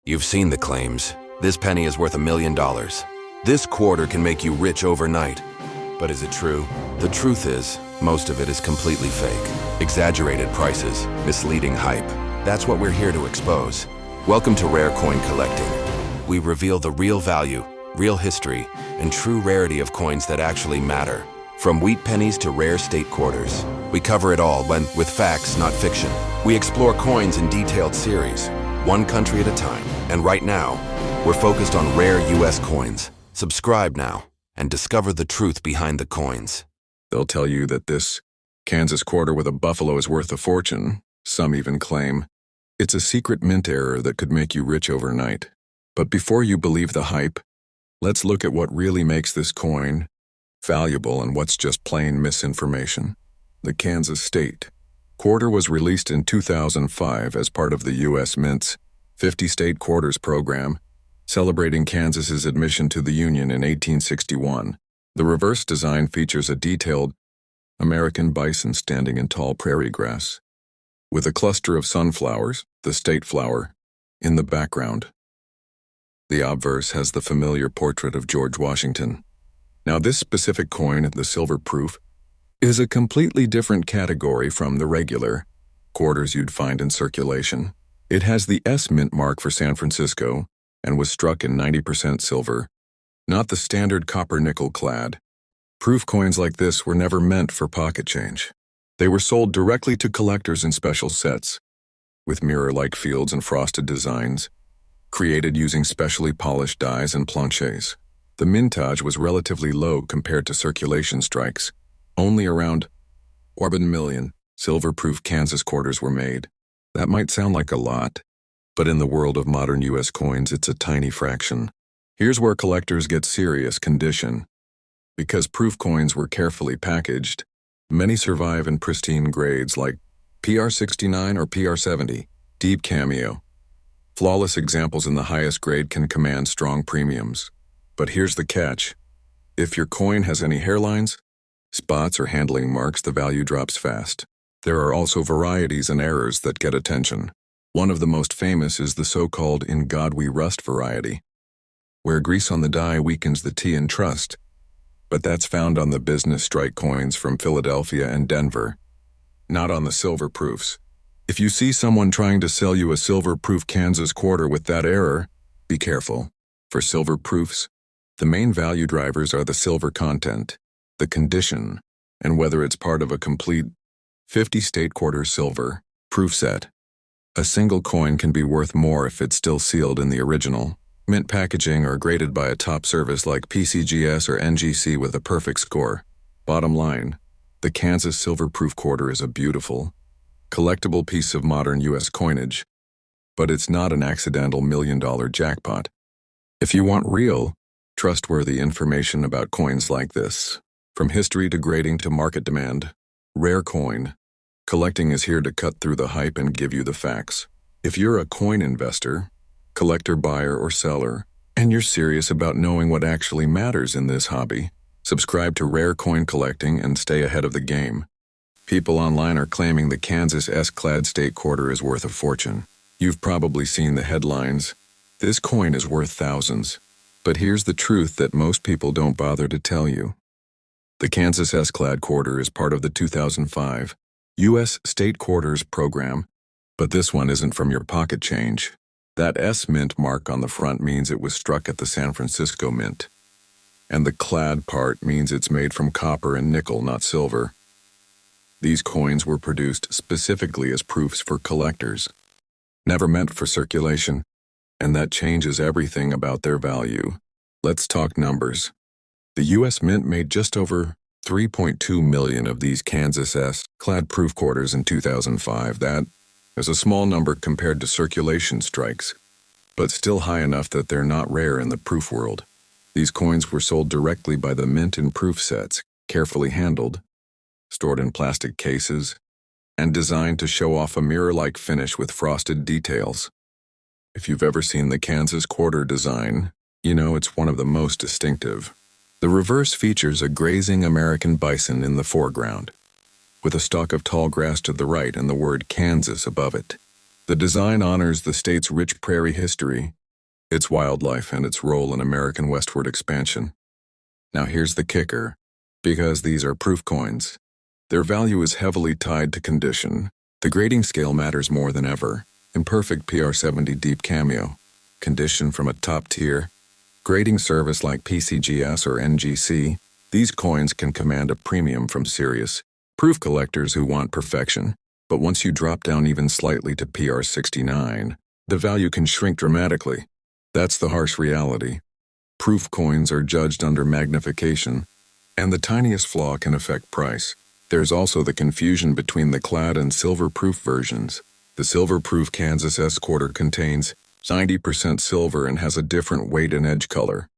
You've seen the claims. This penny is worth $1 million. This quarter can make you rich overnight. But is it true? The truth is, most of it is completely fake. Exaggerated prices, misleading hype. That's what we're here to expose. Welcome to Rare Coin Collecting. We reveal the real value, real history, and true rarity of coins that actually matter. From wheat pennies to rare state quarters. We cover it all with facts, not fiction. We explore coins in detailed series, one country at a time. And right now, we're focused on rare US coins. Subscribe now and discover the truth behind the coins. They'll tell you that this Kansas quarter with a buffalo is worth a fortune. Some even claim it's a secret mint error that could make you rich overnight. But before you believe the hype, let's look at what really makes this coin valuable and what's just plain misinformation. The Kansas State Quarter was released in 2005 as part of the U.S. Mint's 50 State Quarters program, celebrating Kansas's admission to the Union in 1861. The reverse design features a detailed American bison standing in tall prairie grass, with a cluster of sunflowers, the state flower, in the background. The obverse has the familiar portrait of George Washington. Now, this specific coin, the silver proof, is a completely different category from the regular quarters you'd find in circulation. It has the S mint mark for San Francisco and was struck in 90% silver, not the standard copper-nickel clad. Proof coins like this were never meant for pocket change. They were sold directly to collectors in special sets, with mirror-like fields and frosted designs, created using specially polished dies and planchets. The mintage was relatively low compared to circulation strikes. Only around 1 million silver-proof Kansas quarters were made. That might sound like a lot, but in the world of modern U.S. coins, it's a tiny fraction. Here's where collectors get serious condition. Because proof coins were carefully packaged, many survive in pristine grades like PR69 or PR70, deep cameo. Flawless examples in the highest grade can command strong premiums. But here's the catch. If your coin has any hairlines, spots, or handling marks, the value drops fast. There are also varieties and errors that get attention. One of the most famous is the so-called "in God we rust" variety, where grease on the die weakens the T in trust. But that's found on the business strike coins from Philadelphia and Denver, not on the silver proofs. If you see someone trying to sell you a silver-proof Kansas quarter with that error, be careful. For silver proofs, the main value drivers are the silver content, the condition, and whether it's part of a complete 50 state quarter silver proof set. A single coin can be worth more if it's still sealed in the original mint packaging or graded by a top service like PCGS or NGC with a perfect score. Bottom line, the Kansas silver proof quarter is a beautiful, collectible piece of modern U.S. coinage, but it's not an accidental $1 million jackpot. If you want real, trustworthy information about coins like this, from history to grading to market demand, Rare Coin Collecting is here to cut through the hype and give you the facts. If you're a coin investor, collector, buyer, or seller, and you're serious about knowing what actually matters in this hobby, subscribe to Rare Coin Collecting and stay ahead of the game. People online are claiming the Kansas S-clad state quarter is worth a fortune. You've probably seen the headlines. This coin is worth thousands. But here's the truth that most people don't bother to tell you. The Kansas S-clad quarter is part of the 2005 U.S. State Quarters program, but this one isn't from your pocket change. That S mint mark on the front means it was struck at the San Francisco Mint. And the clad part means it's made from copper and nickel, not silver. These coins were produced specifically as proofs for collectors, never meant for circulation, and that changes everything about their value. Let's talk numbers. The U.S. Mint made just over 3.2 million of these Kansas S-clad proof quarters in 2005. That is a small number compared to circulation strikes, but still high enough that they're not rare in the proof world. These coins were sold directly by the mint in proof sets, carefully handled, stored in plastic cases, and designed to show off a mirror-like finish with frosted details. If you've ever seen the Kansas quarter design, you know it's one of the most distinctive. The reverse features a grazing American bison in the foreground, with a stalk of tall grass to the right and the word Kansas above it. The design honors the state's rich prairie history, its wildlife, and its role in American westward expansion. Now here's the kicker. Because these are proof coins, their value is heavily tied to condition. The grading scale matters more than ever. Imperfect PR70 deep cameo, condition from a top-tier grading service like PCGS or NGC, these coins can command a premium from serious proof collectors who want perfection. But once you drop down even slightly to PR69, the value can shrink dramatically. That's the harsh reality. Proof coins are judged under magnification, and the tiniest flaw can affect price. There's also the confusion between the clad and silver-proof versions. The silver-proof Kansas S quarter contains 90% silver and has a different weight and edge color.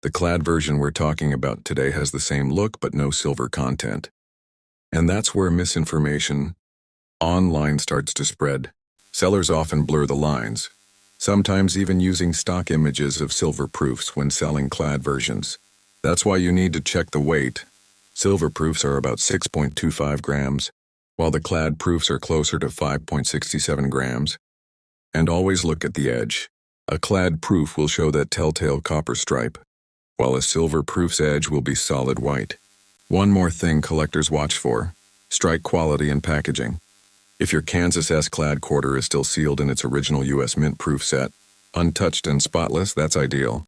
The clad version we're talking about today has the same look but no silver content. And that's where misinformation online starts to spread. Sellers often blur the lines, sometimes even using stock images of silver proofs when selling clad versions. That's why you need to check the weight. Silver proofs are about 6.25 grams, while the clad proofs are closer to 5.67 grams. And always look at the edge. A clad proof will show that telltale copper stripe, while a silver proof's edge will be solid white. One more thing collectors watch for: strike quality and packaging. If your Kansas S clad quarter is still sealed in its original U.S. mint proof set, untouched and spotless, that's ideal.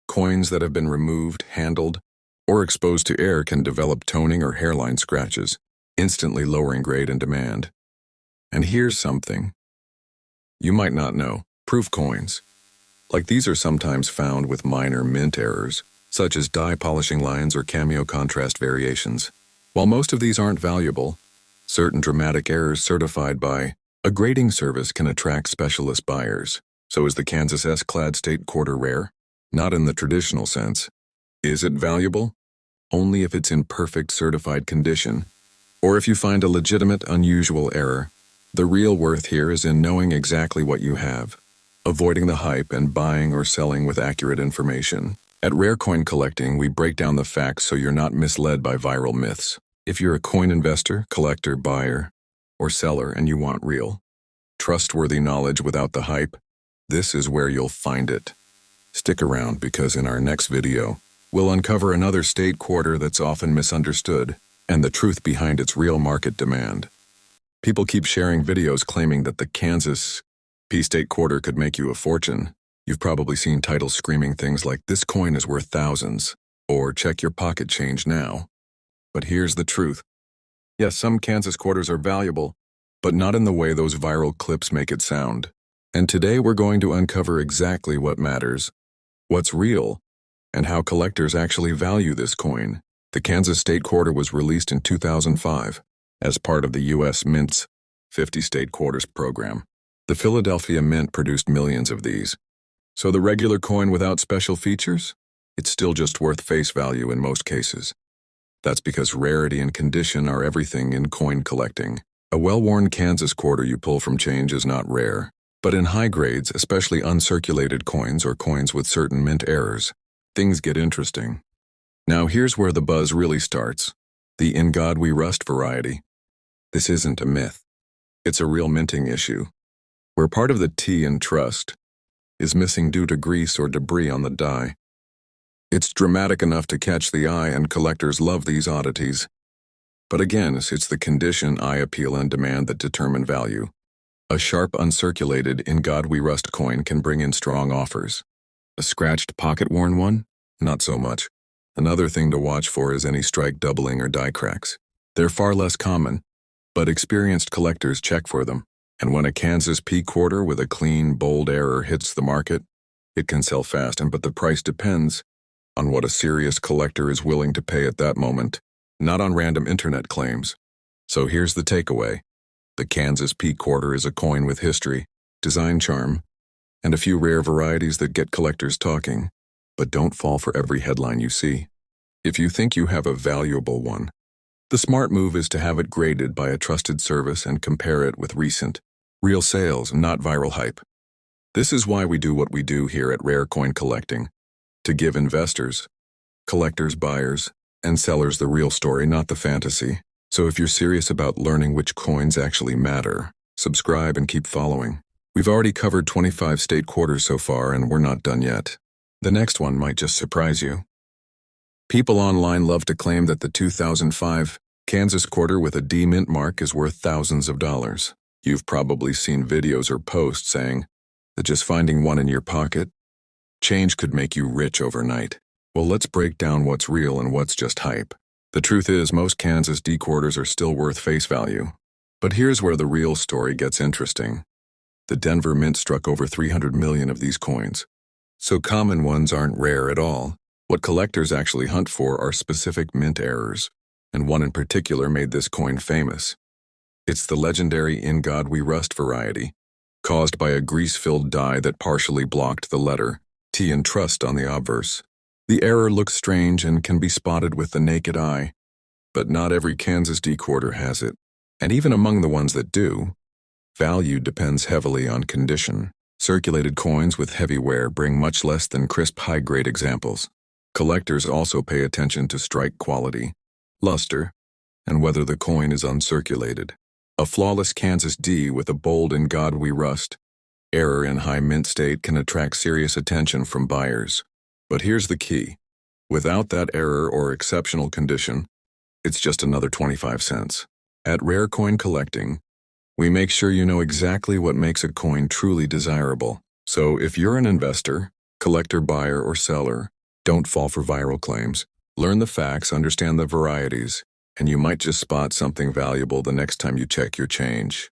Coins that have been removed, handled, or exposed to air can develop toning or hairline scratches, instantly lowering grade and demand. And here's something you might not know. Proof coins, like these, are sometimes found with minor mint errors, such as dye polishing lines or cameo contrast variations. While most of these aren't valuable, certain dramatic errors certified by a grading service can attract specialist buyers. So is the Kansas S clad state quarter rare? Not in the traditional sense. Is it valuable? Only if it's in perfect certified condition, or if you find a legitimate, unusual error. The real worth here is in knowing exactly what you have, avoiding the hype, and buying or selling with accurate information. At Rare Coin Collecting, we break down the facts so you're not misled by viral myths. If you're a coin investor, collector, buyer, or seller and you want real, trustworthy knowledge without the hype, this is where you'll find it. Stick around, because in our next video, we'll uncover another state quarter that's often misunderstood and the truth behind its real market demand. People keep sharing videos claiming that the Kansas P state quarter could make you a fortune. You've probably seen titles screaming things like, "This coin is worth thousands," or "Check your pocket change now." But here's the truth. Yes, some Kansas quarters are valuable, but not in the way those viral clips make it sound. And today we're going to uncover exactly what matters, what's real, and how collectors actually value this coin. The Kansas state quarter was released in 2005 as part of the U.S. Mint's 50 state quarters program. The Philadelphia Mint produced millions of these. So the regular coin without special features? It's still just worth face value in most cases. That's because rarity and condition are everything in coin collecting. A well-worn Kansas quarter you pull from change is not rare. But in high grades, especially uncirculated coins or coins with certain mint errors, things get interesting. Now here's where the buzz really starts. The "In God We Rust" variety. This isn't a myth. It's a real minting issue, where part of the T in trust is missing due to grease or debris on the die. It's dramatic enough to catch the eye, and collectors love these oddities. But again, it's the condition, eye appeal, and demand that determine value. A sharp, uncirculated "In God We Rust" coin can bring in strong offers. A scratched, pocket-worn one? Not so much. Another thing to watch for is any strike doubling or die cracks. They're far less common, but experienced collectors check for them. And when a Kansas P quarter with a clean, bold error hits the market, it can sell fast, but the price depends on what a serious collector is willing to pay at that moment, not on random internet claims. So here's the takeaway. The Kansas P quarter is a coin with history, design charm, and a few rare varieties that get collectors talking. But don't fall for every headline you see. If you think you have a valuable one, the smart move is to have it graded by a trusted service and compare it with recent, real sales, not viral hype. This is why we do what we do here at Rare Coin Collecting, to give investors, collectors, buyers, and sellers the real story, not the fantasy. So if you're serious about learning which coins actually matter, subscribe and keep following. We've already covered 25 state quarters so far, and we're not done yet. The next one might just surprise you. People online love to claim that the 2005 Kansas quarter with a D mint mark is worth thousands of dollars. You've probably seen videos or posts saying that just finding one in your pocket change could make you rich overnight. Well, let's break down what's real and what's just hype. The truth is, most Kansas D quarters are still worth face value. But here's where the real story gets interesting. The Denver Mint struck over 300 million of these coins. So common ones aren't rare at all. What collectors actually hunt for are specific mint errors, and one in particular made this coin famous. It's the legendary In God We Rust variety, caused by a grease-filled die that partially blocked the letter T in trust on the obverse. The error looks strange and can be spotted with the naked eye, but not every Kansas D quarter has it. And even among the ones that do, value depends heavily on condition. Circulated coins with heavy wear bring much less than crisp high-grade examples. Collectors also pay attention to strike quality, luster, and whether the coin is uncirculated. A flawless Kansas D with a bold In God We Rust error in high mint state can attract serious attention from buyers. But here's the key. Without that error or exceptional condition, it's just another 25 cents. At Rare Coin Collecting, we make sure you know exactly what makes a coin truly desirable. So if you're an investor, collector, buyer, or seller, don't fall for viral claims. Learn the facts, understand the varieties, and you might just spot something valuable the next time you check your change.